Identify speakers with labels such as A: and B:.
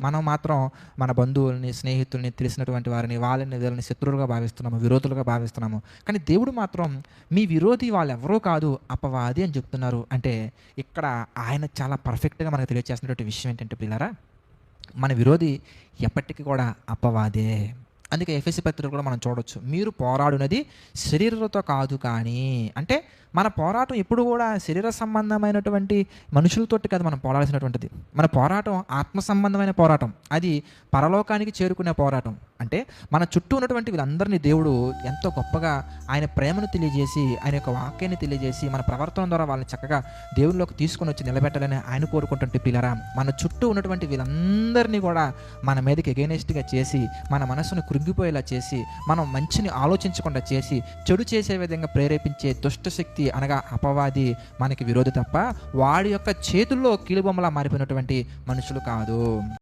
A: మనం మాత్రం మన బంధువుల్ని, స్నేహితుల్ని, తెలిసినటువంటి వారిని, వాళ్ళని వీళ్ళని శత్రువులుగా భావిస్తున్నాము, విరోధులుగా భావిస్తున్నాము. కానీ దేవుడు మాత్రం మీ విరోధి వాళ్ళెవ్వరూ కాదు, అపవాది అని చెప్తున్నారు. అంటే ఇక్కడ ఆయన చాలా పర్ఫెక్ట్‌గా మనకు తెలియజేస్తున్నటువంటి విషయం ఏంటంటే ప్రియులారా, మన విరోధి ఎప్పటికి కూడా అపవాదే. అందుకే ఎఫెసీ పత్రిక కూడా మనం చూడొచ్చు. మీరు పోరాడునది శరీరులతో కాదు కానీ, అంటే మన పోరాటం ఎప్పుడు కూడా శరీర సంబంధమైనటువంటి మనుషులతోటి కాదు మనం పోరాడాల్సినటువంటిది. మన పోరాటం ఆత్మ సంబంధమైన పోరాటం. అది పరలోకానికి చేరుకునే పోరాటం. అంటే మన చుట్టూ ఉన్నటువంటి వీళ్ళందరినీ దేవుడు ఎంతో గొప్పగా ఆయన ప్రేమను తెలియజేసి, ఆయన యొక్క వాక్యాన్ని తెలియజేసి, మన ప్రవర్తన ద్వారా వాళ్ళని చక్కగా దేవునిలోకి తీసుకొని వచ్చి నిలబెట్టాలని ఆయన కోరుకుంటుంటే పిల్లరా, మన చుట్టూ ఉన్నటువంటి వీళ్ళందరినీ కూడా మన మీదకి ఎగైనెస్ట్‌గా చేసి, మన మనసును కృంగిపోయేలా చేసి, మనం మంచిని ఆలోచించకుండా చేసి, చెడు చేసే విధంగా ప్రేరేపించే దుష్ట శక్తి అనగా అపవాది మనకి విరోధి తప్ప, వాడి యొక్క చేతుల్లో కీలుబొమ్మలా మారిపోయినటువంటి మనుషులు కాదు.